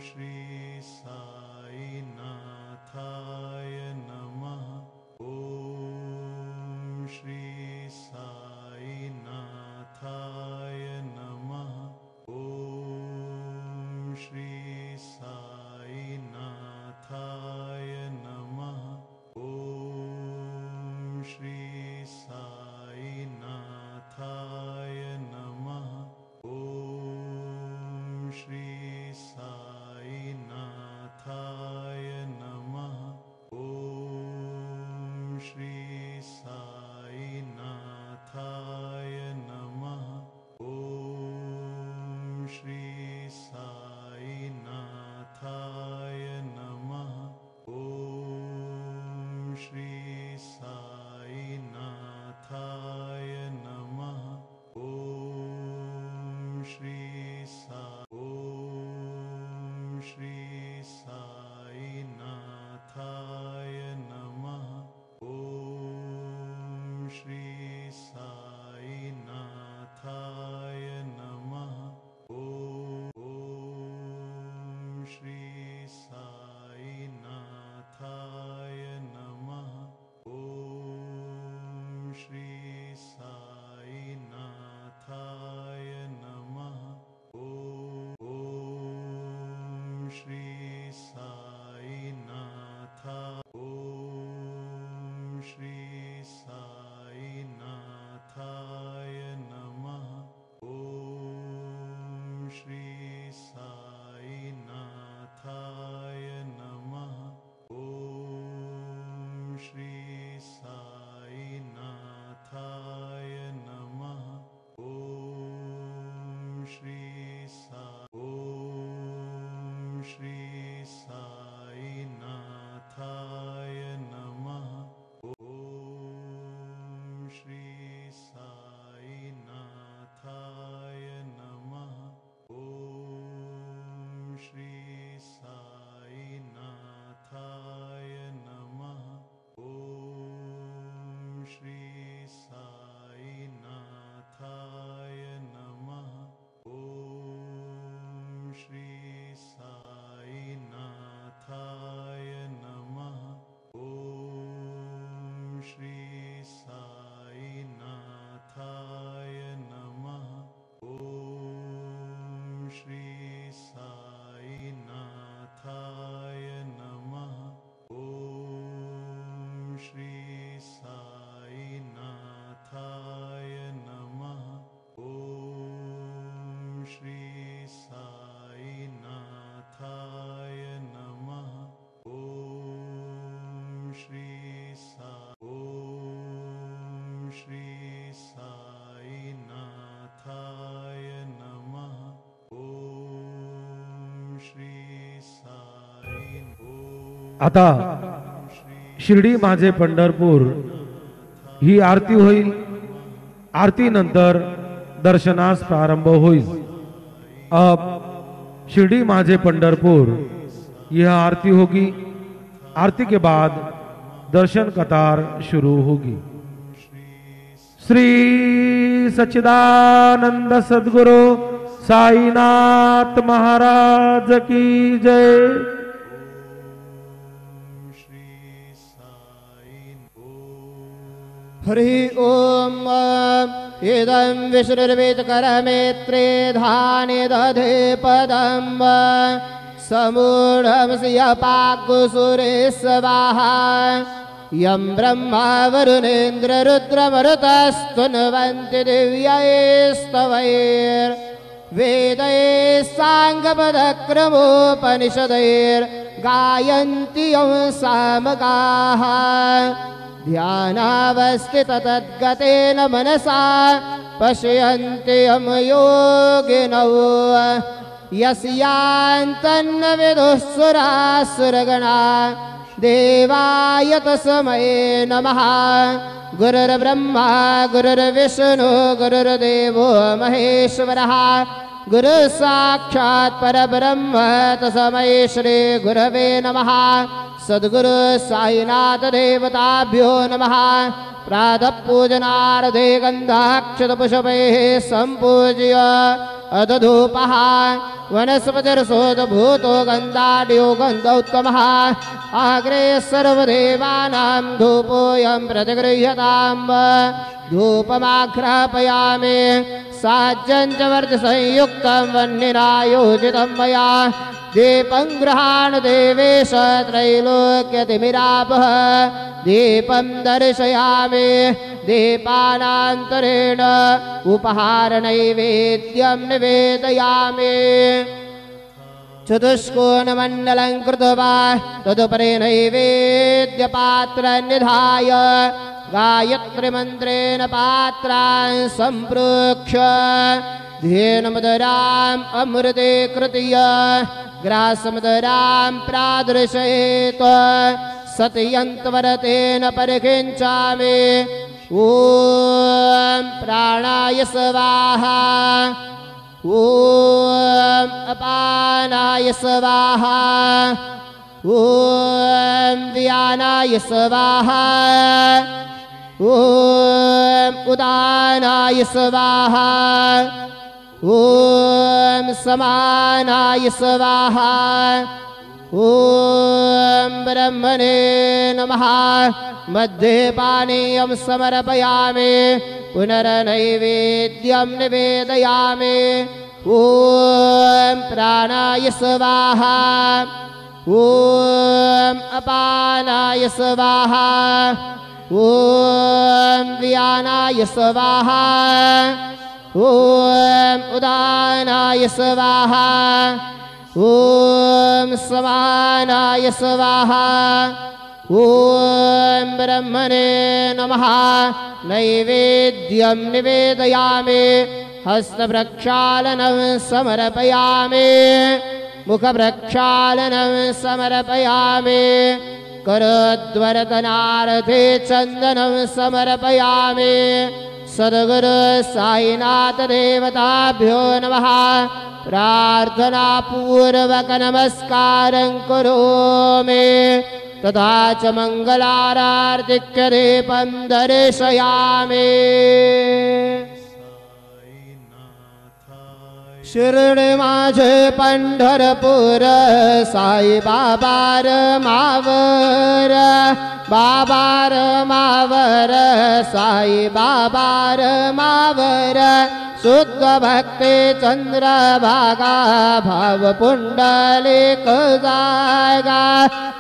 श्री साईनाथाय नमः। ओम श्री साईनाथाय नमः। ओम श्री साईनाथाय नमः। ओम श्री साईनाथाय नमः। ओम श्री साईनाथाय नमः। ओम श्री साईनाथाय नमः। ओम श्री साईनाथाय नमः। ओम श्री साईनाथाय नमः। ओम श्री साईनाथाय नमः। ओम श्री साईनाथाय नमः। ओम श्री साईनाथाय नमः। ओम श्री साईनाथाय नमः। ओम श्री साईनाथा। ओम श्री साईनाथाय नमः। ओम श्री साईनाथाय नमः। ओम श्री साईनाथाय नमः। ओम श्री साईनाथाय नमः। ओम श्री साईनाथाय नमः। ओम श्री साईनाथाय नमः। ओम श्री साईनाथाय नमः। ओम श्री साईनाथाय नमः। ओम श्री साईनाथाय नमः। ओम श्री साईनाथाय नमः। ओम श्री साईनाथाय नमः। ओम श्री साईनाथाय नमः। ओम श्री साईनाथाय नमः। ओम श्री आता शिर्डी माझे पंढरपूर ही आरती होईल। आरती नंतर दर्शनास प्रारंभ होईल। अब शिर्डी माझे पंढरपुर यह आरती होगी। आरती के बाद दर्शन कतार शुरू होगी। श्री सच्चिदानंद सद्गुरु साईनाथ महाराज की जय। हरि ओम इदं विष्णुर्वेदकरमेत्रे धाने दधे पदं समूढं सिंहपाकुसुरे स्वाहा यं ब्रह्मा वरुणेन्द्र रुद्रमरुतस्तुन्वन्ति दिव्यैस्तवैर्वेदैः साङ्गपदक्रमोपनिषदैर्गायन्ति यं सामगाः ध्यानावस्थित तद्गतेन मनसा पश्यन्ति यं योगिनौ यस्यान्तन्न विदुःसुरासुरगणा देवाय तस्मै नमः। गुरुर्ब्रह्मा गुरुर्विष्णु गुरुर्देवो महेश्वरः गुरु साक्षात् परब्रह्म तस्मै श्री गुरवे नमः। सद्गुरु साईनाथ देवताभ्यो नमः। प्रातः पूजनार्थे गन्धाक्षतपुष्पैः सम्पूज्य अदधूपः वनस्पतिर्सोदभूतो गन्धाढ्यो गन्धोत्तमः अग्रे सर्वदेवानां धूपोऽयं प्रतिगृह्यताम् धूपमाघ्रापयामि साज्यं च वर्धसंयुक्तं वह्निनायोजितं मया दीपं गृहाण देवेश त्रैलोक्यतिमिरापः दीपं दर्शयामि दीपानान्तरेण उपहारनैवेद्यं निवेदयामि चतुष्कोणमण्डलं कृत्वा तदुपरि नैवेद्यपात्रं निधाय गायत्रीमन्त्रेण पात्रान् सम्प्रोक्ष्य धेनुमदराम् अमृते कृत्य ग्रासमदरां प्रादर्शयेत् सत्यन्त्वरतेन परिकिञ्चामि ॐ प्राणाय स्वाहा ॐ अपानाय स्वाहा ॐ व्यानाय स्वाहा ॐ उदानाय स्वाहा ॐ समानाय स्वाहा ॐ ब्रह्मणे नमः मध्ये पानीयं समर्पयामि पुनर्नैवेद्यं निवेदयामि ॐ प्राणाय स्वाहा ॐ अपानाय स्वाहा ॐ व्यानाय स्वाहा ॐ उदानाय स्वाहा ॐ समानाय स्वाहा ॐ ब्रह्मणे नमः नैवेद्यं निवेदयामि हस्तप्रक्षालनं समर्पयामि मुखप्रक्षालनं समर्पयामि करद्वरदनार्थे चन्दनं समर्पयामि सद्गुरु साईनाथ देवताभ्यो नमः प्रार्थनापूर्वक नमस्कारं करोमि तथा च मङ्गलारार्तिक्यदीपं दर्शयामि शिर्डी माझे पंढरपूर साई बाबार मावर बाबार मावर साई बाबार मावर शुद्ध भक्ति चंद्रभागा भाव पुंडलिक जागा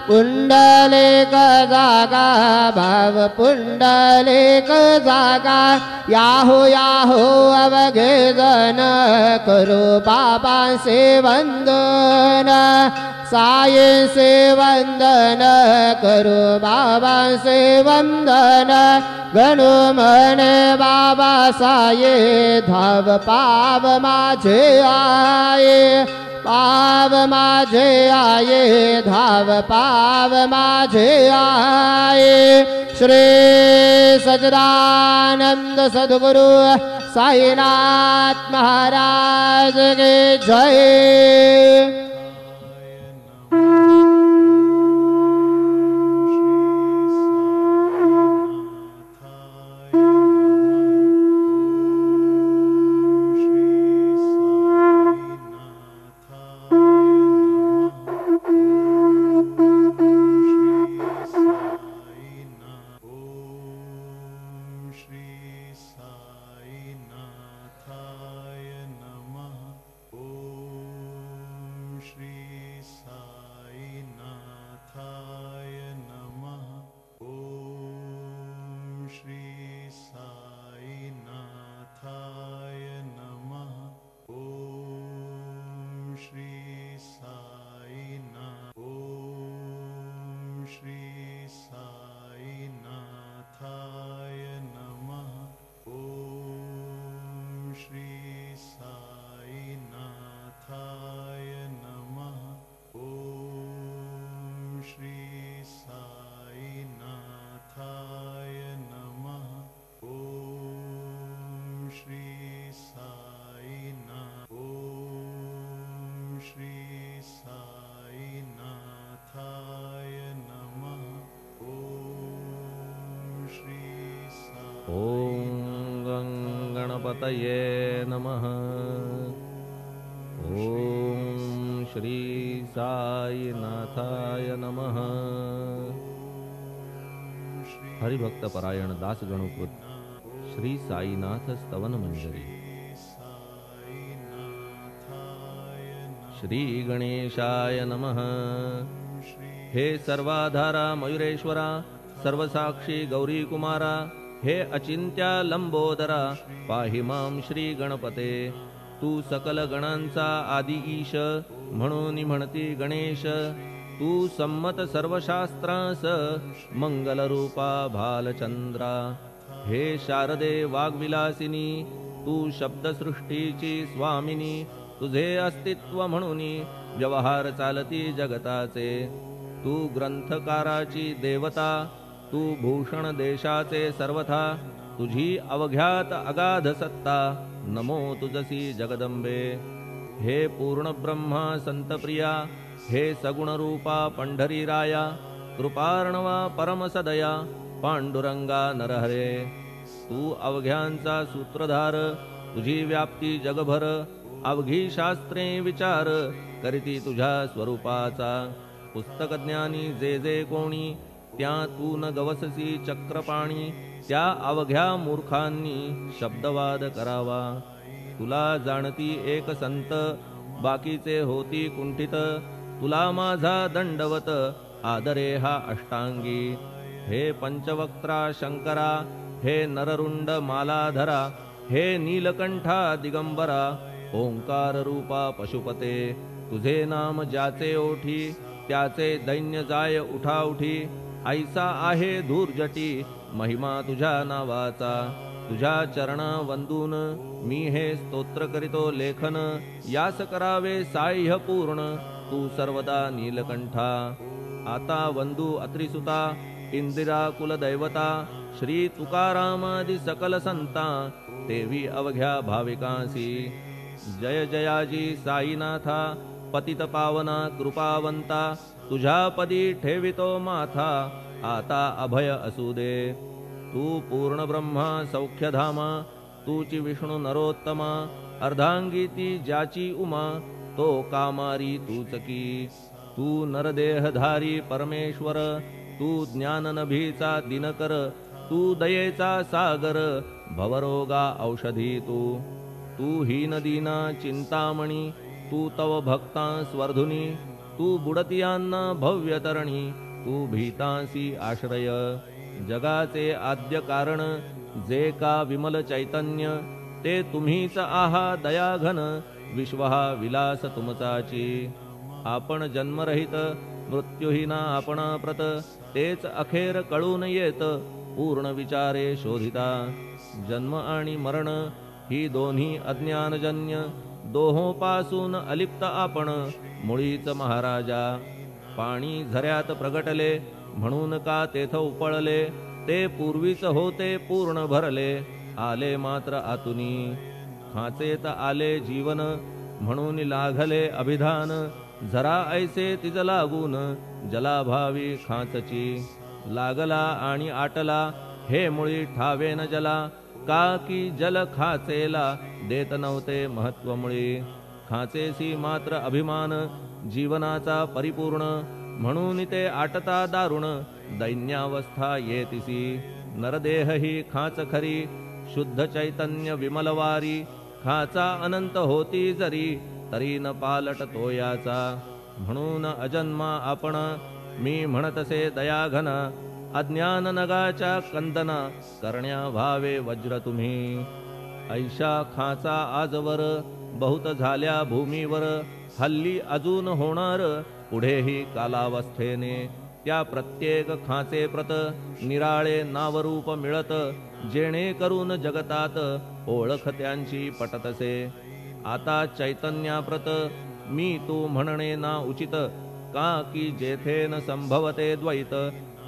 पुंडलिक जागा भाव पुंडलिक जागा याहो याहो अवघे जन करो बाबा से वंदन साई से वंदन करो बाबा से वंदन गणु मन बाबा साये धाव पाव माझे आये पाव माझे आये धाव पाव माझे आये श्री सच्चिदानंद सद्गुरु साईनाथ महाराज के जय। ॐ गं गणपतये नमः। श्री साईनाथाय नमः। हरिभक्त परायण दास गणुकृत श्री साईनाथ स्तवन मंजरी। श्री गणेशाय नमः। हे सर्वाधारा मयुरेश्वरा, सर्वसाक्षी गौरी कुमारा, हे अचिंत्या लंबोदरा, पाहि मां श्री गणपते। तू सकल गणांचा आदि ईश, म्हणून म्हणती गणेश। तू संमत सर्वशास्त्रांस, मंगल रूपा भालचंद्रा। हे शारदे वाग्विलासिनी, तू शब्दसृष्टीची स्वामिनी। तुझे अस्तित्व म्हणून व्यवहार चालती जगताचे। तू ग्रंथकाराची देवता, तू भूषण देशाचे सर्वथा। तुझी अवघ्यात अगाध सत्ता, नमो तुझसी जगदंबे। हे पूर्ण ब्रह्मा संतप्रिया, हे सगुण रूपा पंढरी राया। कृपार्णवा परमसदया, पांडुरंगा नरहरे। तू अवघ्यांचा सूत्रधार, तुझी व्याप्ती जगभर। अवघी शास्त्रे विचार, करीती तुझ्या स्वरूपाचा। पुस्तकज्ञानी जे जे कोणी, त्या तू न गवससी चक्रपाणी। त्या अवघ्या मूर्खांनी शब्दवाद करावा। तुला जाणती एक संत, बाकीचे होती कुंठित। तुला माझा दंडवत, आदरे हा अष्टांगी। हे पंचवक्त्रा शंकरा, हे नररुंड मालाधरा। हे नीलकंठा दिगंबरा, ओंकार रूपा पशुपते। तुझे नाम ज्याचे ओठी, त्याचे दैन्य जाय उठाउठी। ऐसा आहे धूर्जटी, महिमा तुझ्या नावाचा। तुझ्या चरणा वंदून, मी हे स्तोत्र करीतो लेखन। यास करावे साह्य पूर्ण, तू सर्वदा नीलकंठा। आता वंदू अत्रिसुता, इंदिरा कुलदैवता। श्री तुकारामादि सकल संता, तेवी अवघ्या भाविकांसी। जय जयाजी साईनाथा, पतित पावना कृपावंता। तुझ्या पदी ठेवितो माथा, आता अभय असू दे। तू पूर्ण ब्रह्मा सौख्यधामा, तूची विष्णू नरोत्तमा। अर्धांगी ती ज्याची उमा, तो कामारी तूच की। तू नरदेहधारी परमेश्वर, तू ज्ञाननभीचा दिनकर। तू दयेचा सागर, भवरोगा औषधी तू। तू हीनदीना चिंतामणी, तू तव भक्ता स्वर्धुनी। तू बुडतियांना भव्यतरणी, तू भीतांसी आश्रय। जगाचे आद्य कारण, जे का विमल चैतन्य। ते तुम्हीच आहा दयाघन, विश्वहा विलास तुमचाची। आपण जन्मरहित, मृत्युहीना आपणा प्रत। तेच अखेर कळून येत, पूर्ण विचारे शोधिता। जन्म आणि मरण, ही दोन्ही अज्ञानजन्य। दोहोपासून अलिप्त आपण, मुळीच महाराजा। पाणी झऱ्यात प्रगटले, म्हणून का तेथ उपळले। ते पूर्वीच होते पूर्ण भरले, आले मात्र आतुनी। खाचेत आले जीवन, म्हणून लागले अभिधान। झरा ऐसे तिज लागून, जलाभावी खाचची। लागला आणि आटला, हे मुळी ठावे न जला। का की जल खाचेला, देत नव्हते महत्व मुळी। खाचेसी मात्र अभिमान, जीवनाचा परिपूर्ण। म्हणून ते आटता दारुण, दैन्यावस्था येतिसी। नरदेह ही खाच खरी, शुद्ध चैतन्य विमलवारी। खाचा अनंत होती जरी, तरी न पालट तोयाचा। म्हणून अजन्मा आपण, मी म्हणतसे दयाघन। अज्ञान नगाच्या कंदना, करण्या व्हावे वज्र तुम्ही। ऐशा खाचा आजवर, बहुत झाल्या भूमीवर। हल्ली अजून होणार, पुढेही कालावस्थेने। त्या प्रत्येक खाचे प्रत, निराळे नावरूप मिळत। जेणे करून जगतात, ओळख त्यांची पटतसे। आता चैतन्याप्रत, मी तू म्हणणे ना उचित। का की जेथे न संभवते द्वैत,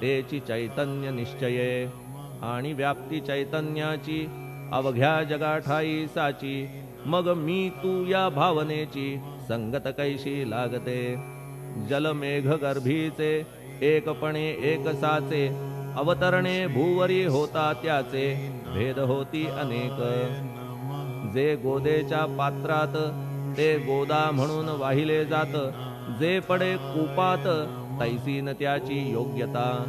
तेची चैतन्य निश्चये। आणि व्याप्ती चैतन्याची, अवघ्या जगाठाई साची। मग मी तू या भावनेची, संगत कैशी लागते। जलमेघ गर्भीचे, एकपणे एक साचे। अवतरणे भूवरी होता त्याचे, भेद होती अनेक। जे गोदेच्या पात्रात, ते गोदा म्हणून वाहिले जात, जे पडे कूपात तैसी न त्याची योग्यता.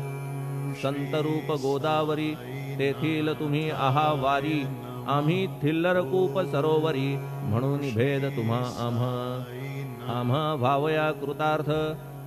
संतरूप गोदावरी तेथील तुम्ही आहा वारी, आम्ही थिल्लर कूप सरोवरी म्हणून भेद तुम्हा आम्हा भावया कृतार्थ.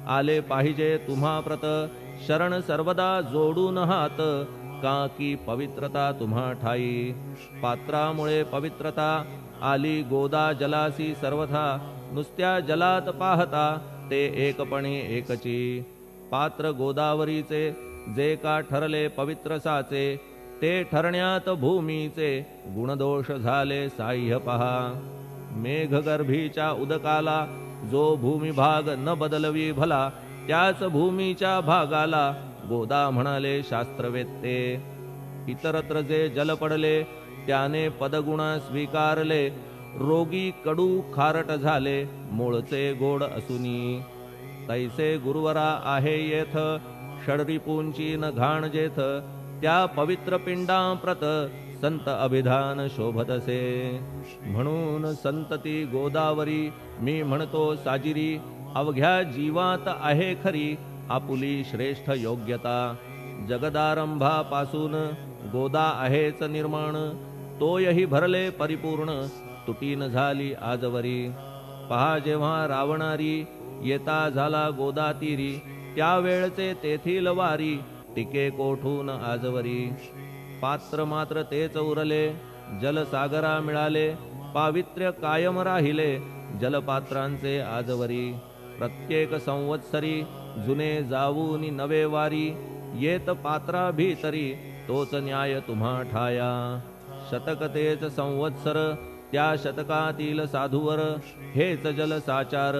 आले पाहिजे तुम्हा प्रत, शरण सर्वदा जोडून हात. का की पवित्रता तुम्हा ठाई, पात्रामुळे पवित्रता आली गोदा जलासी सर्वथा. नुसत्या जलात पाहता ते एकपणे एकची. पात्र गोदावरीचे जे का ठरले पवित्र साचे, ते ठरण्यात भूमीचे गुणदोष झाले साह्य पहा. मेघगर्भीच्या उदकाला जो भूमिभाग न बदलवी भला, त्याच भूमीच्या भागाला गोदा म्हणाले शास्त्रवेत्ते. इतरत्र जे जल पडले त्याने पदगुणा स्वीकारले, रोगी कडू खारट झाले मूळचे गोड असुनी. तैसे गुरुवरा आहे येथ, षडरिपूंची न घाण जेथ. त्या पवित्र पिंडाप्रत संत अभिधान शोभतसे. म्हणून संतती गोदावरी मी म्हणतो साजिरी. अवघ्या जीवात आहे खरी आपुली श्रेष्ठ योग्यता. जगदारंभापासून गोदा आहेच निर्माण, तोयही भरले परिपूर्ण तुटीन झाली आजवरी. पहा जेव्हा रावणारी येता झाला गोदा तीरी, त्यावेळचे तेथील वारी टिके कोठून आजवरी. पात्र मात्र तेच उरले जलसागरा मिळाले, पावित्र्य कायम राहिले जलपात्रांचे आजवरी. प्रत्येक संवत्सरी जुने जाऊनी नवे वारी, येत पात्रा भीतरी तोच न्याय तुम्हा ठाया. शतक तेच संवत्सर त्या शतकातील साधूवर, हेच जल साचार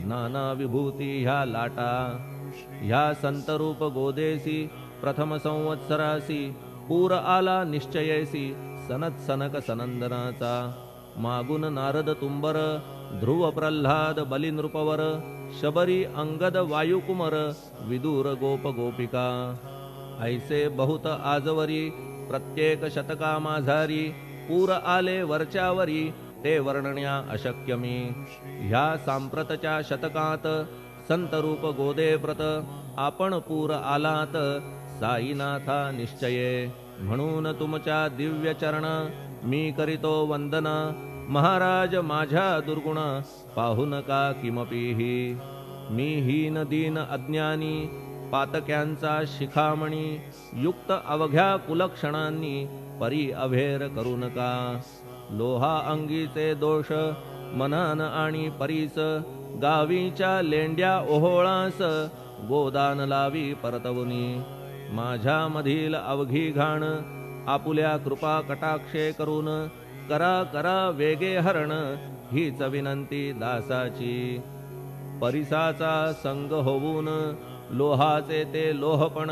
नाना विभूती ह्या लाटा. ह्या संतरूप गोदेसी प्रथम संवत्सरासी, पूर आला निश्चयेसी सनत सनक सनंदनाचा. मागून नारद तुंबर, ध्रुव प्रल्हाद बलिनृपवर, शबरी अंगद वायुकुमर, विदूर गोप गोपिका. ऐसे बहुत आजवरी प्रत्येक शतका माझारी, पूर आले वरच्यावरी ते वर्णण्या अशक्य मी. ह्या सांप्रतच्या शतकात संतरूप गोदे प्रत, आपण पूर आलात साईनाथा निश्चये. म्हणून तुमच्या दिव्य चरण मी करीतो वंदना. महाराज माझ्या दुर्गुण पाहू नका किमपीही. मी हीन दीन अज्ञानी पातक्यांचा शिखामणी, युक्त अवघ्या कुलक्षणांनी परी अभेर करू नका. लोहा अंगीचे दोष मनान आणि परीस, गावीच्या लेंड्या ओहोळास गोदान लावी परतवुनी. माझ्या मधील अवघी घाण आपुल्या कृपा कटाक्षे करून, करा करा वेगे हरण हीच विनंती दासाची. परिसाचा संग होऊन लोहाचे ते लोहपण,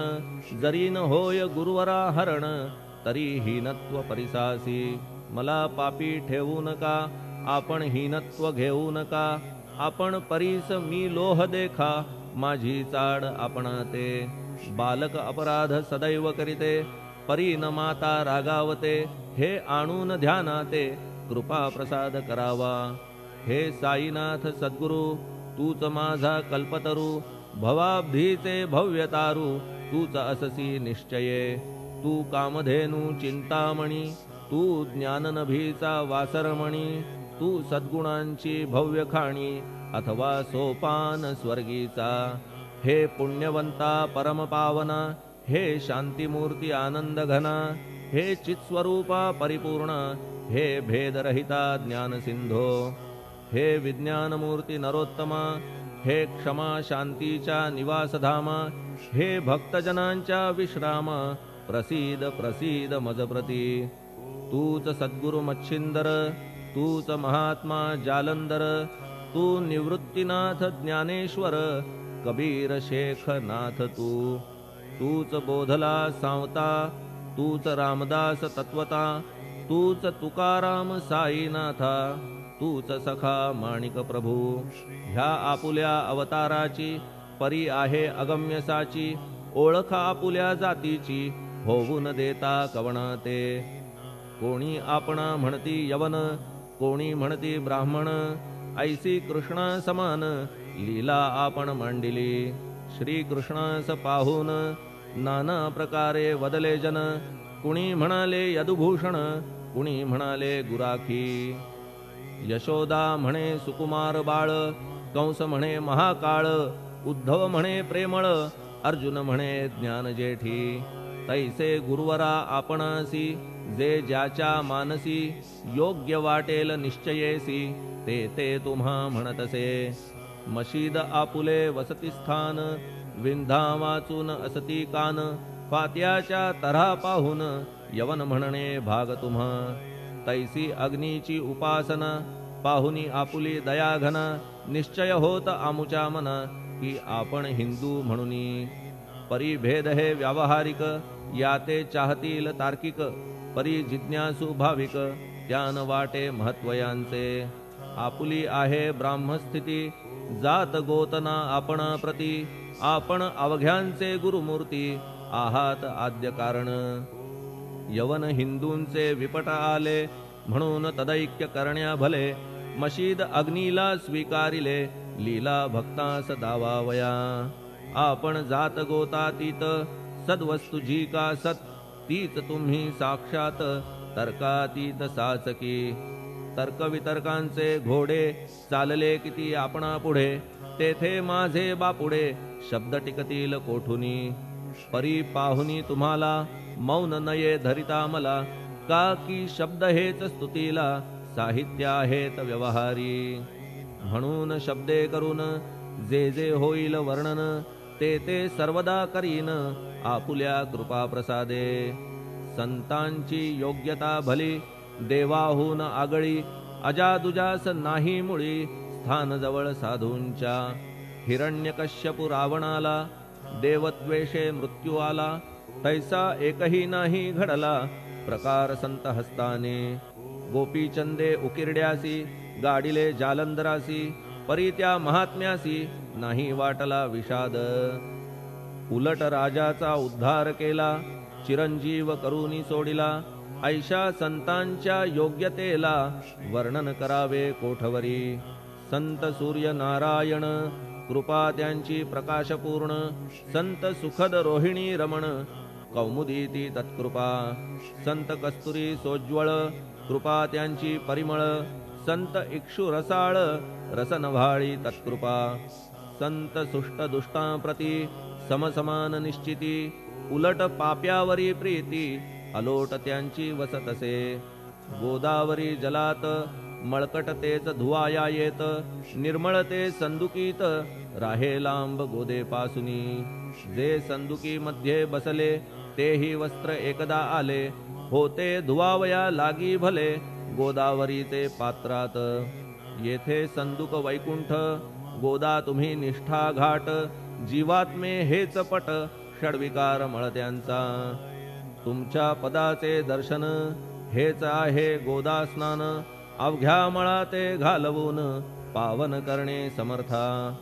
जरीन होय गुरुवरा हरण तरी हीनत्व परिसासी. मला पापी ठेवू नका आपण हीनत्व घेऊ नका. आपण परीस मी लोह देखा माझी चाड आपणाते. बालक अपराध सदैव करीते परी न माता रागावते. हे आणून ध्यानाते कृपा प्रसाद करावा. हे साईनाथ सद्गुरु तूच माझा कल्पतरू. भवाब्धीचे भव्यतारू तूच अससी निश्चये. तू कामधेनू चिंतामणी, तू ज्ञाननभीचा वासरमणी. तू सद्गुणांची भव्य खाणी अथवा सोपान स्वर्गीचा. हे पुण्यवंता परमपावना, हे शांतिमूर्ती आनंद घना. हे चित्स्वरूपा परिपूर्ण, हे भेदरहिता ज्ञान सिंधो. हे विज्ञानमूर्ती नरोत्तमा, हे क्षमा शांतीच्या निवासधामा. हे भक्तजनांच्या विश्राम, प्रसीद प्रसीद मजप्रती. तूच सद्गुरु मच्छिंदर, तूच महात्मा जालंदर. तू निवृत्तीनाथ ज्ञानेश्वर, कबीर शेख नाथ तू. तूच बोधला सांवता, तूच रामदास तत्वता. तूच तुकाराम साईनाथा, तूच सखा माणिक प्रभू. ह्या आपुल्या अवताराची परी आहे अगम्यसाची. ओळख आपुल्या जातीची होऊन देता कवणाते. कोणी आपणा म्हणती यवन, कोणी म्हणती ब्राह्मण. ऐसी कृष्ण समान लीला आपण मांडिली. श्री कृष्णास पाहून नाना प्रकारे वदले जन. कुणी म्हणाले यदुभूषण, कुणी म्हणाले गुराखी. यशोदा म्हणे सुकुमार बाळ, कंस म्हणे महाकाळ. उद्धव म्हणे प्रेमळ, अर्जुन म्हणे ज्ञान जेठी. तैसे गुरुवरा आपणासी, जे ज्याच्या मानसी. योग्य वाटेल निश्चयेसी, ते ते तुम्हा म्हणतसे. मशीद आपुले वसती स्थान, विंधा वाचून असती कान. फात्याच्या तऱ्हा पाहून यवन म्हणणे भाग तुम्हा. तैसी अग्नीची उपासना, पाहुनी आपुली दयाघना. निश्चय होत आमुच्या मना, की आपण हिंदू म्हणूनी. परिभेद हे व्यावहारिक, याते चाहतील तार्किक. परी जिज्ञासू भाविक, त्यान वाटे महत्वयांचे. आपुली आहे ब्राह्मस्थिती, जात गोतना आपणा प्रती. आपण अवघ्यांचे गुरुमूर्ती, आहात आद्य कारण. यवन हिंदूंचे विपट आले, म्हणून तदैक्य करण्या भले. मशीद अग्नीला स्वीकारिले, लीला भक्तास दावावया. आपण जात गोतातीत, सद्वस्तु जी का सत. तीच तुम्ही साक्षात, तर्कातीत साचकी. तर्कवितर्कांचे घोडे, चालले किती आपणा पुढे. तेथे माझे बापुडे, शब्द टिकतील कोठुनी. परी पाहुनी तुम्हाला, मौन नये धरिता मला. का की शब्द हेच स्तुतीला, साहित्य आहेत व्यवहारी. म्हणून शब्दे करून जे जे होईल वर्णन, ते ते सर्वदा करीन आपुल्या कृपा प्रसादे. संतांची योग्यता भली, देवाहून आगळी. अजादुजास नाही मुळी, स्थान जवळ साधूंच्या. हिरण्यकश्यपू रावणाला, देवद्वेषे मृत्यू आला. तैसा एकही नाही घडला, प्रकार संत हस्ताने. गोपीचंदे उकिरड्यासी, गाडिले जालंधरासी. परी त्या महात्म्यासी, नाही वाटला विषाद. उलट राजाचा उद्धार केला, चिरंजीव करूनी सोडिला. ऐशा संतांच्या योग्यतेला, वर्णन करावे कोठवरी. संत सूर्य नारायण, कृपा त्यांची प्रकाशपूर्ण. संत सुखद रोहिणी रमण, कौमुदी ती तत्कृपा. संत कस्तुरी सोज्वळ, कृपा त्यांची परिमळ. संत इक्षु रसाळ, रसनव्हाळी तत्कृपा. संत सुष्ट दुष्टांप्रती, समसमान निश्चिती. उलट पाप्यावरी प्रीती, अलोट त्यांची वसतसे. गोदावरी जलात, मळकट तेच धुवाया येत. निर्मळ ते संदुकीत, राहे लांब गोदे पासुनी. जे संदुकी मध्ये बसले, तेही वस्त्र एकदा आले. होते धुवावया लागी भले, गोदावरीचे पात्रात. येथे संदुक वैकुंठ, गोदा तुम्ही निष्ठा घाट. जीवात्मे हेच पट, षडविकार मळत्यांचा. तुमच्या पदाचे दर्शन, हेच आहे गोदा स्नान. अवघ्या मळाते घालवून, पावन करणे समर्था.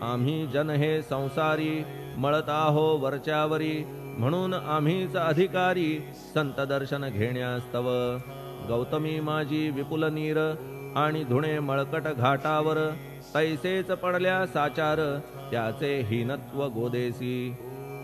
आम्ही जन हे संसारी, मळत आहो वरच्यावरी. म्हणून आम्हीच अधिकारी, संत दर्शन घेण्यास्तव. गौतमी माझी विपुल नीर, आणि धुणे मळकट घाटावर. तैसेच पडल्या साचार, त्याचे हीनत्व गोदेसी.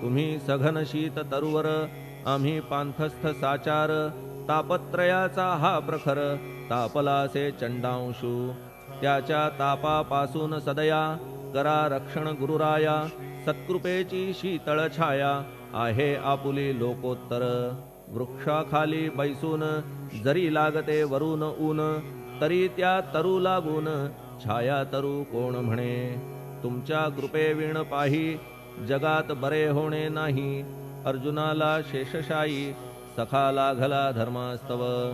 तुम्ही सघन शीत तरुवर, आम्ही पांथस्थ साचार. तापत्रयाचा हा प्रखर, तापलासे चंडांशू. त्याच्या तापापासून सदया, करा रक्षण गुरुराया. सत्कृपेची शीतळ छाया, आहे आपुली लोकोत्तर. वृक्षाखाली बैसून, जरी लागते वरून ऊन. तरी त्या तरू लागून, छाया तरू कोण म्हणे. तुमच्या कृपेविण पाही, जगात बरे होणे नाही. अर्जुनाला शेषशायी, सखा लागला धर्मास्तव.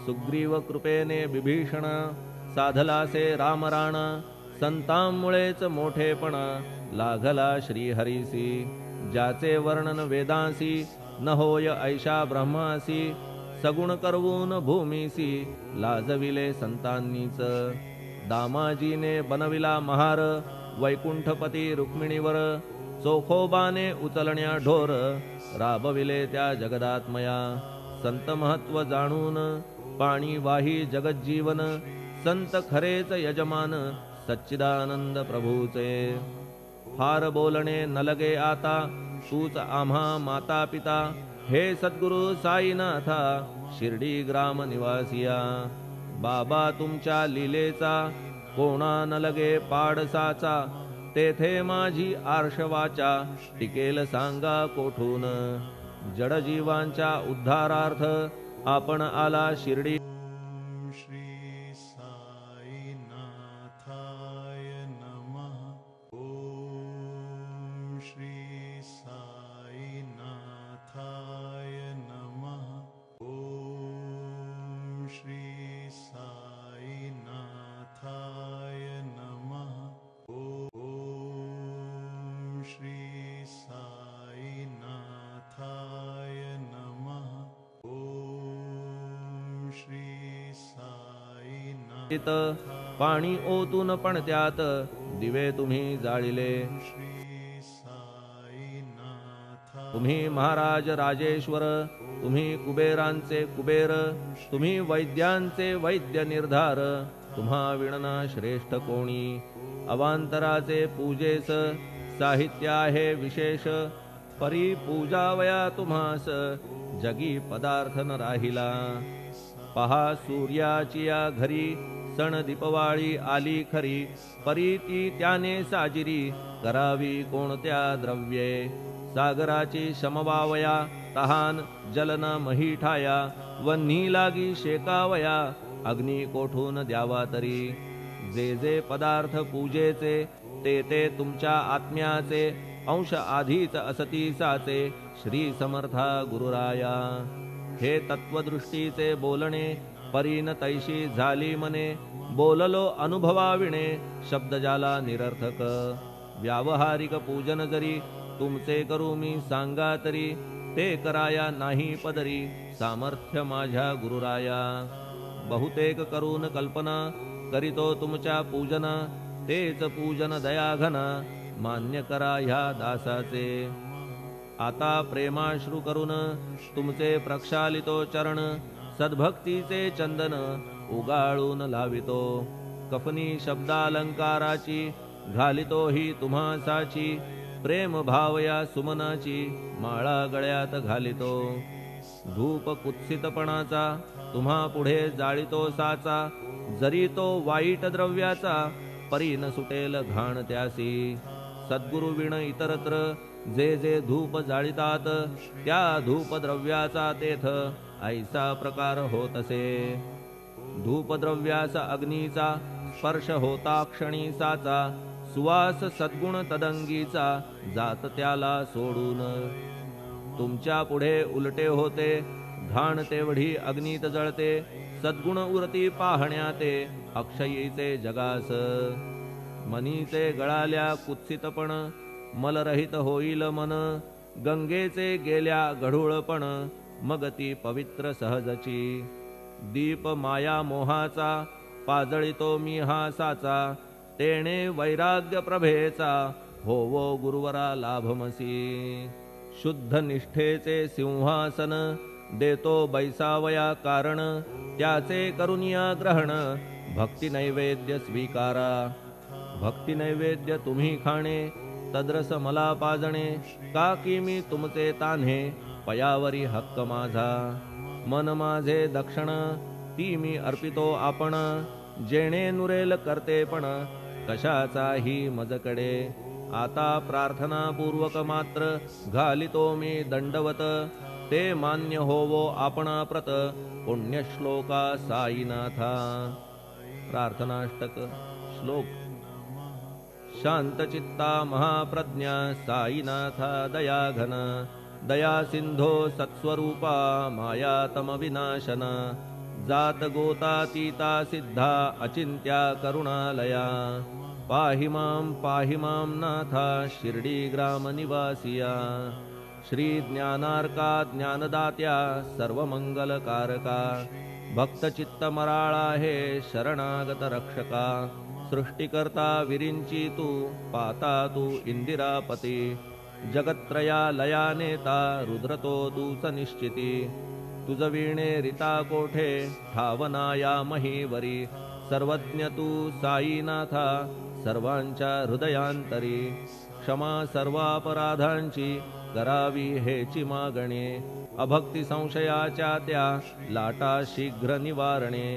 सुग्रीव कृपेने बिभीषण, साधलासे रामराणा. संतांमुळेच मोठेपणा, लागला श्रीहरीसी. ज्याचे वर्णन वेदांसी, न होय ऐशा ब्रह्मासी. सगुण करवून भूमीसी, लाजविले संतांनीच. दामाजीने बनविला महार, वैकुंठपती रुक्मिणीवर. चोखोबाने उचलण्या ढोर, राबविले त्या जगदात्मया. संत महत्व जाणून, पाणी वाही जगज्जीवन. संत खरेच यजमान सच्चिदानंद प्रभूचे. फार बोलणे न लगे आता तूच आम्हा माता पिता. हे सद्गुरु साईनाथा शिर्डी ग्राम निवासिया. बाबा तुमच्या लीलेचा कोणा न लगे पाडसाचा. तेथे माझी आर्षवाचा टिकेल सांगा कोठून. जडजीवांच्या उद्धारार्थ आपण आला शिर्डी. श्री साईनाथाय नमः. ओम श्री साईनाथाय नमः. ओम श्री साईनाथाय नमः. ओम श्री साईनाथाय नमः. ओम श्री साईनाथ. पाणी ओतून पण त्यात दिवे तुम्ही जाळिले. तुम्ही महाराज राजेश्वर. तुम्ही कुबेरांचे कुबेर. तुम्ही वैद्यांचे वैद्य निर्धार. तुम्हा विणना श्रेष्ठ कोणी. अवांतराचे पूजेस साहित्य आहे विशेष. परी पूजावया तुम्हास जगी पदार्थ न राहिला. पहा सूर्याची या घरी सण दीपवाळी आली खरी. परी ती त्याने साजिरी करावी कोणत्या द्रव्ये. सागराची शमवावया तहान जलन मही ठाया. वन्ही लागी शेकावया अग्नी कोठून द्यावा तरी. जे जे पदार्थ पूजेचे ते ते तुमच्या आत्म्याचे. अंश आधीच असतीसाचे श्री समर्था गुरुराया. हे तत्वदृष्टीचे बोलणे परीन तैशी झाली मने. बोललो अनुभवाविणे शब्द जाला निरर्थक. व्यावहारिक पूजन जरी तुमचे करू मी सांगा तरी. ते कराया नाही पदरी सामर्थ्य माझ्या गुरुराया. बहुतेक करून कल्पना करीतो तुमच्या पूजन. तेच पूजन दयाघन मान्य करा ह्या दासाचे. आता प्रेमाश्रू करून तुमचे प्रक्षालितो चरण. सद्भक्तीचे चंदन उगाळून लावितो. कफनी शब्दालंकाराची घालितो ही तुम्हासाची. प्रेम भावया सुमनाची माळा गळ्यात घालितो. धूप कुत्सितपणाचा तुम्हा पुढे जाळितो साचा. जरी तो वाईट द्रव्याचा परी न सुटेल घाण त्यासी. सद्गुरु विण इतरत्र जे जे धूप जाळितात त्या धूप द्रव्याचा तेथ ऐसा प्रकार होत असे. धूपद्रव्यास अग्नीचा स्पर्श होता क्षणी साचा. सुवास सद्गुण तदंगीचा जात त्याला सोडून. तुमच्या पुढे उलटे होते घाण तेवढी अग्नीत जळते. सद्गुण उरती पाहण्या ते अक्षयीचे जगास. मनीचे गळाल्या कुत्सितपण मलरहित होईल मन. गंगेचे गेल्या गढूळपण मग ती पवित्र सहजची. दीप माया मोहाचा पाजळितो मी हा साचा. तेणे वैराग्य प्रभेचा होवो गुरुवरा लाभमसी. शुद्ध निष्ठेचे सिंहासन देतो बैसावया कारण. त्याचे करुनिया ग्रहण भक्ती नैवेद्य स्वीकारा. भक्ती नैवेद्य तुम्ही खाणे तद्रस मला पाजणे. का की मी तुमचे तान्हे पयावरी हक्क माझा. मन माझे दक्षिण ती मी अर्पितो आपण. जेणे नुरेल करते पण कशाचाही मजकडे. आता प्रार्थनापूर्वक मात्र घालितो मी दंडवत. ते मान्य होवो आपणा प्रत पुण्यश्लोका साईनाथा. प्रार्थनाष्टक श्लोक. शांतचित्ता महाप्रज्ञा साईनाथा दयाघन. दया सिंधो सत्स्वरूपा मायातम विनाशन. जात गोतातीता सिद्धा अचिंत्या करुणालया. पाहि मां नाथा शिर्डी ग्राम निवासिया. श्री ज्ञानार्का ज्ञानदात्या सर्वमंगलकारका. भक्तचित्तमराळा हे शरणागत रक्षका. सृष्टिकर्ता विरिंची तू पाता तू इंदिरापती. जगत्त्रया लया नेता रुद्रतो तूच निश्चिती. तुझ वीणे रिता कोठे ठावना या महीवरी. सर्वज्ञ तू साईनाथा सर्वांच्या हृदयांतरी क्षमा सर्वापराधांची करावी हेची मागणे अभक्ती संशयाच्या त्या लाटा शीघ्र निवारणे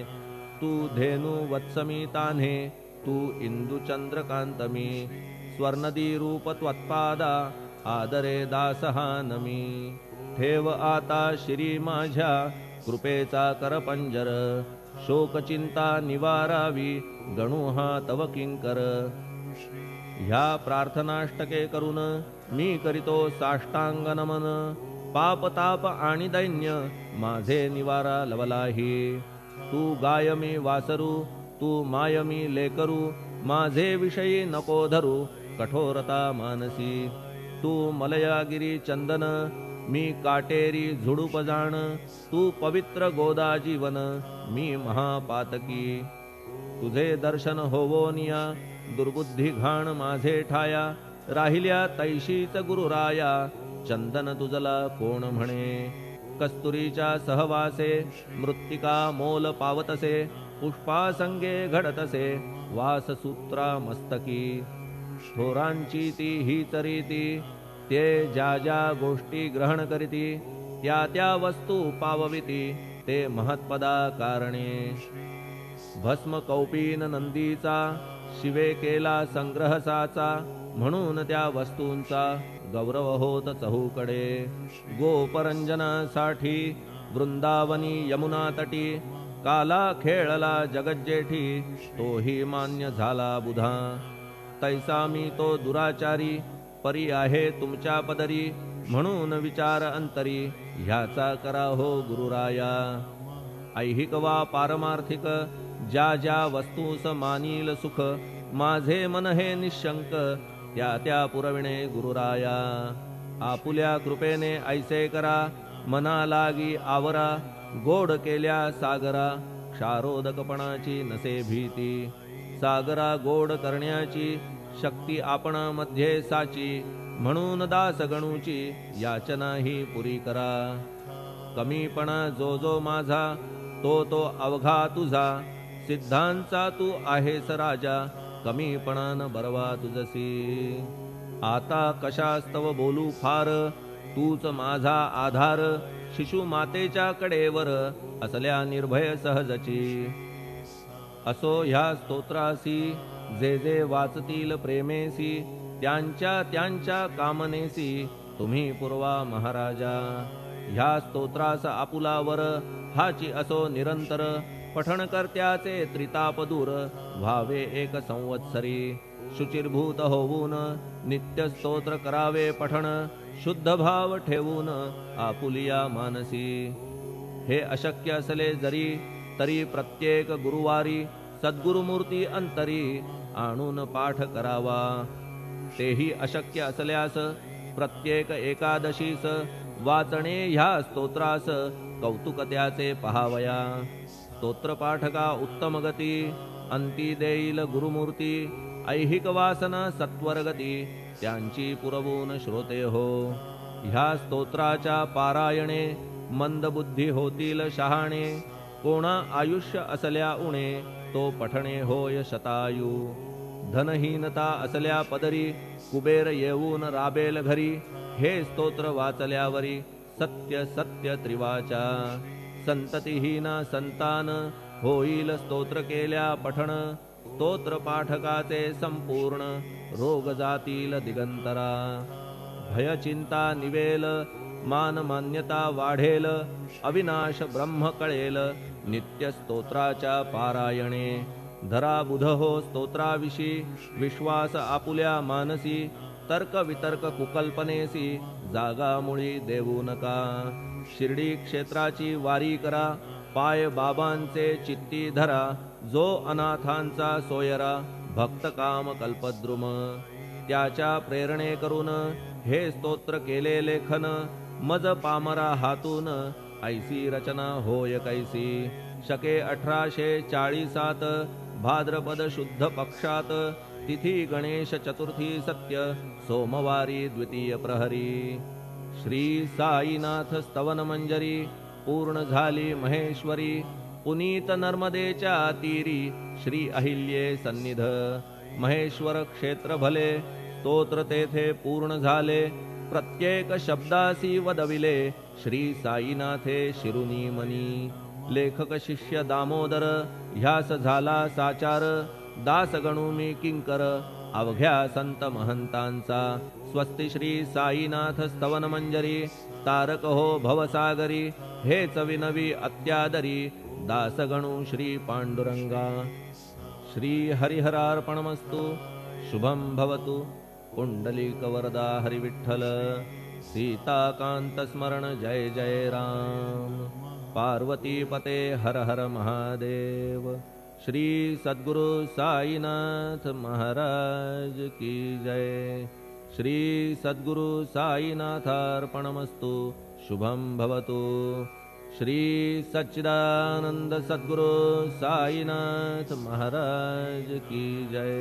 तू धेनु वत्समी तान्हे तू इंदू चंद्रकांतमी स्वर्णदी रूप त्वत्पादा आदरे दासहा नमी ठेव आता श्री माझ्या कृपेचा करपंजर शोकचिंता निवारावी गणू हा तव किंकर ह्या प्रार्थनाष्टके करून मी करीतो साष्टांग नमन पाप ताप आणि दैन्य माझे निवारा लवलाही तू गाय मी वासरू तू माय मी लेकरू माझे विषयी नको धरू कठोरता मानसी तू मलयागिरी चंदन मी काटेरी झुडूप जाण तू पवित्र गोदा जीवन मी महापातकी तुझे दर्शन होवोनिया दुर्बुद्धी घाण माझे ठाया राहिल्या तैशीच गुरुराया चंदन तुझला कोण म्हणे कस्तुरीच्या सहवासे मृत्तिका मोल पावतसे पुष्पासंगे घडतसे वाससूत्रा मस्तकी थोरांची ती हीच रीती ते ज्या ज्या गोष्टी ग्रहण करीती त्या त्या वस्तू पावविती ते महत्पदा कारणे भस्म कौपीन नंदीचा शिवे केला संग्रह साचा म्हणून त्या वस्तूंचा गौरव होत चहूकडे गोपरंजनासाठी वृंदावनी यमुना तटी काला खेळला जगज्जेठी तोही मान्य झाला बुधा तैसा मी तो दुराचारी परी आहे तुमच्या पदरी म्हणून विचार अंतरी ह्याचा करा हो गुरुराया ऐहिक वा पारमार्थिक ज्या ज्या वस्तूस मानील सुख माझे मन हे निशंक त्या त्या पुरविणे गुरुराया आपुल्या कृपेने ऐसे करा मना लागी आवरा गोड केल्या सागरा क्षारोदकपणाची नसे भीती सागरा गोड करण्याची शक्ती आपणामध्ये साची म्हणून दास गणूची याचना ही पुरी करा कमीपणा जो जो माझा तो तो अवघा तुझा सिद्धांचा तू आहेस राजा कमीपणान बरवा तुझसी आता कशास्तव बोलू फार तूच माझा आधार शिशु मातेच्या कडेवर असल्या निर्भय सहजची असो ह्या स्तोत्रासी जे जे वाचतील प्रेमेसी त्यांच्या त्यांच्या कामनेसी तुम्ही पुरवा महाराजा ह्या स्तोत्रास आपुलावर हाची असो निरंतर पठण करत्याचे त्रिताप दूर व्हावे एक संवत्सरी शुचिर्भूत होऊन नित्य स्तोत्र करावे पठण शुद्ध भाव ठेवून आपुलिया मानसी हे अशक्य असले जरी तरी प्रत्येक गुरुवारी सद्गुरुमूर्ती अंतरी आणून पाठ करावा तेही अशक्य असल्यास प्रत्येक एकादशीस वाचणे ह्या स्तोत्रास कौतुक त्याचे पहावया स्तोत्रपाठका उत्तम गती अंती देईल गुरुमूर्ती ऐहिक वासना सत्वरगती त्यांची पुरवून श्रोते हो ह्या स्तोत्राच्या पारायणे मंदबुद्धी होतील शहाणे कोणा आयुष्य असल्या उणे तो पठणे होय शतायू धनहीनता असल्या पदरी कुबेर येऊन राबेल घरी हे स्तोत्र वाचल्यावरी सत्य सत्य त्रिवाचा संततिहीना संतान होईल स्तोत्र केल्या पठण स्तोत्र पाठकाचे संपूर्ण रोग जातील दिगंतरा भय चिंता निवेल मान मान्यता वाढेल अविनाश ब्रह्म कळेल नित्य स्तोत्राच्या पारायणे धरा बुध हो स्तोत्राविषयी विश्वास आपुल्या मानसी तर्क वितर्क कुकल्पनेसी जागा मुळी देऊ नका शिर्डी क्षेत्राची वारी करा पाय बाबांचे चित्ती धरा जो अनाथांचा सोयरा भक्त काम कल्पद्रुम त्याच्या प्रेरणे करून हे स्तोत्र केले लेखन मज पामरा हातून ऐसी रचना होय कैसी शके 1840 भाद्रपद शुद्ध पक्षात तिथी गणेश चतुर्थी सत्य सोमवारी द्वितीय प्रहरी श्री साईनाथ स्तवन मंजरी पूर्ण झाली महेश्वरी पुनीत नर्मदेच्या तीरी श्री अहिल्ये सन्निध महेश्वर क्षेत्र भले स्तोत्र तेथे पूर्ण झाले प्रत्येक शब्दासी वदविले श्री साईनाथे शिरुनी मनी लेखक शिष्य दामोदर ह्यास झाला साचार दास गणू मी किंकर अवघ्या संत महंतांचा स्वस्ति श्री साईनाथ स्तवन मंजरी तारक हो भवसागरी हेच विनवी अत्यादरी दास गणू श्री पांडुरंगा श्री हरिहरार्पणमस्तु शुभम भवतु पुंडलिक वरदा हरि विठ्ठल सीताकांत स्मरण जय जय राम पार्वती पते हर हर महादेव श्री सद्गुरु साईनाथ महाराज की जय श्री सद्गुरु साईनाथार्पणमस्तु शुभम भवतु श्री सच्चिदानंद सद्गुरु साईनाथ महाराज की जय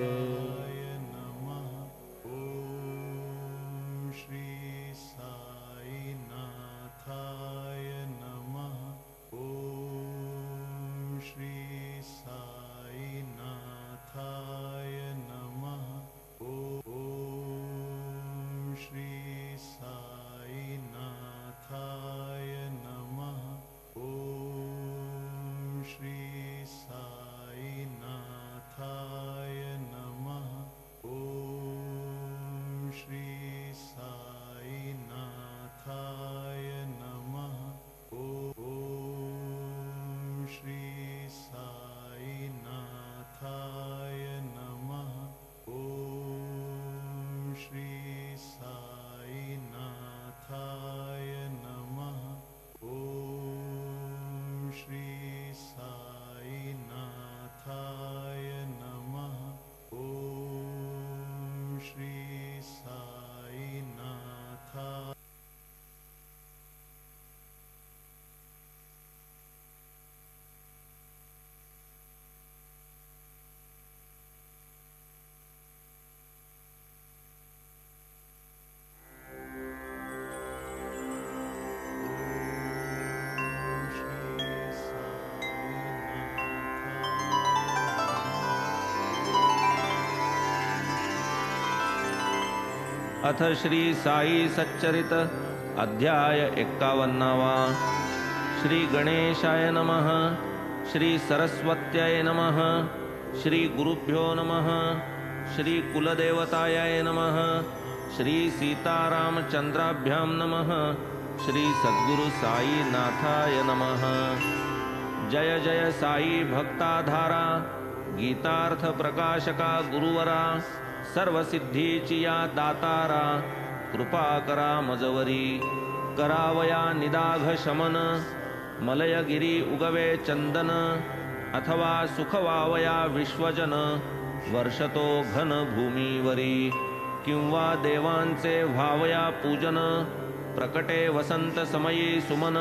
अथ श्री साई सच्चरित अध्याय 51 श्री गणेशाय नमः श्री सरस्वत्याय नमः श्री गुरुभ्यो नमः श्री कुलदेवताय नमः श्री सीतारामचंद्राभ्यां नमः श्री सद्गुरु साई नाथाय नमः जय जय साई भक्ताधारा गीतार्थ प्रकाशका गुरुवरा सर्व सिद्धीची या दातारा कृपा करा मजवरी करावया निदाघ शमन मलयगिरी उगवे चंदन अथवा सुखवावया विश्वजन वर्षतो घन भूमीवरी किंवा देवांचे व्हावया पूजन प्रकटे वसंत समयी सुमन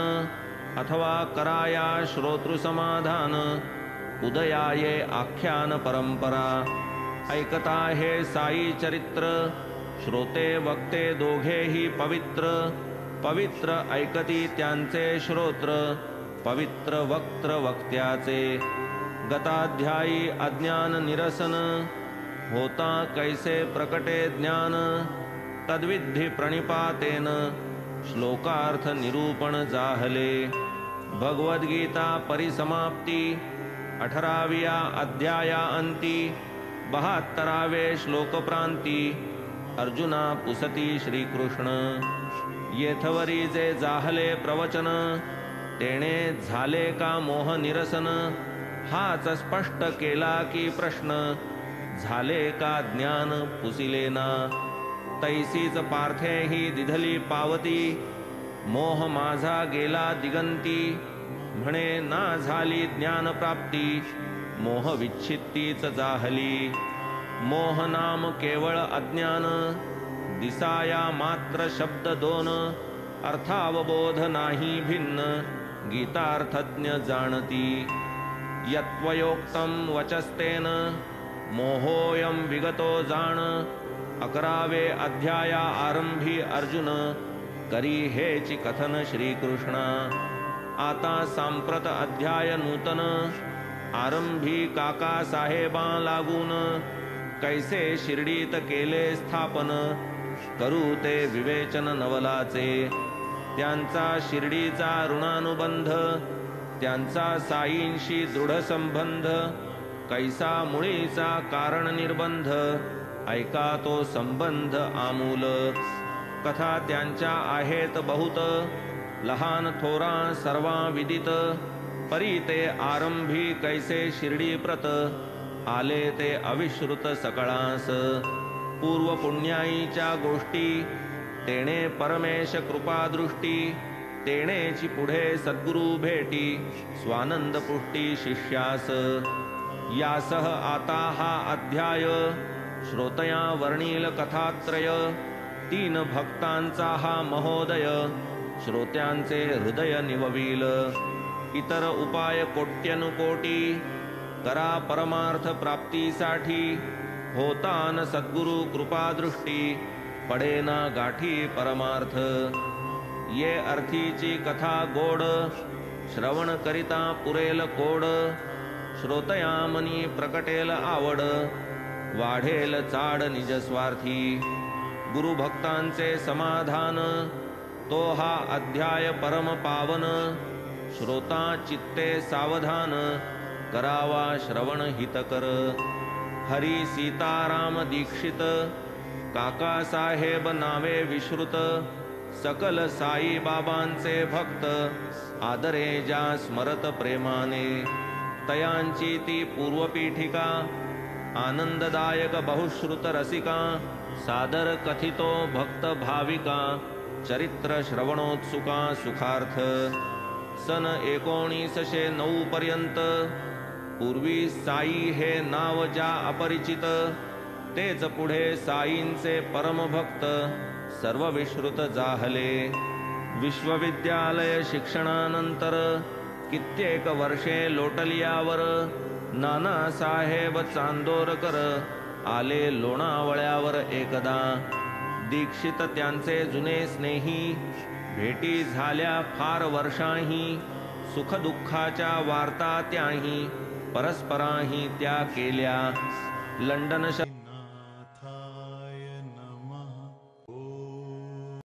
अथवा कराया श्रोतृसमाधान उदयाये आख्यान परंपरा ऐकता हे साई चरित्र श्रोते वक्ते दोघेही पवित्र पवित्र ऐकती त्यांचे श्रोत्र पवित्र वक्त्र वक्त्याचे गताध्यायी अज्ञान निरसन होता कैसे प्रकटे ज्ञान तद्विधी प्रणिपातेन श्लोकार्थ निरूपण जाहले भगवद्गीता परिसमाप्ती 18व्या अध्याया अंती 72वे श्लोकप्रांती अर्जुना पुसती श्रीकृष्ण येथवरी जे जाहले प्रवचन तेणे झाले का मोह निरसन हाच स्पष्ट केला की प्रश्न झाले का ज्ञान पुसिलेना तैसीच पार्थे ही दिधली पावती मोह माझा गेला दिगंती म्हणे ना झाली ज्ञान प्राप्ती मोह विच्छित्तीच जाहली मोह नाम केवळ अज्ञान दिसाया मात्र शब्द दोन अर्थावबोध नाही भिन्न गीतार्थज्ञ जाणती यत्वयोक्तम वचस्तेन मोहोयम विगतो जाण 11वे अध्याया आरंभी अर्जुन करी हेची कथन श्रीकृष्णा आता सांप्रत अध्याय नूतन आरंभी काका साहेबा लागून कैसे शिर्डीत केले स्थापन करू ते विवेचन नवलाचे त्यांचा शिर्डीचा ऋणानुबंध त्यांचा साईंशी दृढ संबंध कैसा मुळीचा कारण निर्बंध ऐका तो संबंध आमूल कथा त्यांच्या आहेत बहुत लहान थोरा सर्वा विदित परी ते आरंभी कैसे शिर्डी प्रत आले ते अविश्रुत सकळास पूर्व पुण्याईच्या गोष्टी तेणे परमेश कृपादृष्टी तेणेची पुढे सद्गुरु भेटी स्वानंद पुष्टी शिष्यास यासह आता हा अध्याय श्रोतया वर्णील कथात्रय तीन भक्तांचा हा महोदय श्रोत्यांचे हृदय निववील इतर उपाय कोट्यनुकोटी करा परमार्थ प्राप्तीसाठी होतान सद्गुरु कृपादृष्टी पडेना गाठी परमार्थ ये अर्थीची कथा गोड श्रवण करिता पुरेल कोड श्रोतयामनी प्रकटेल आवड वाढेल चाड निज स्वार्थी गुरुभक्तांचे समाधान तो हा अध्याय परम पावन श्रोता चित्ते सावधान करावा श्रवण हितकर हरी सीताराम दीक्षित काका साहेब नावे विश्रुत सकल साई बाबांचे भक्त आदरे ज्या स्मरत प्रेमाने तयांची ती पूर्वपीठिका आनंददायक बहुश्रुत रसिका सादर कथितो भक्त भाविका चरित्र श्रवणोत्सुका सुखार्थ सन 1909 पर्यंत पूर्वी साई हे नाव ज्या अपरिचित तेच पुढे साईंचे परमभक्त सर्व विश्रुत जाहले विश्वविद्यालय शिक्षणानंतर कित्येक वर्षे लोटलियावर नाना साहेब चांदोरकर आले लोणावळ्यावर एकदा दीक्षित त्यांचे जुने स्नेही भेटी झाल्या फार वर्षाही सुखदुःखाच्या वार्ता त्याही परस्पराही त्या केल्या लंडन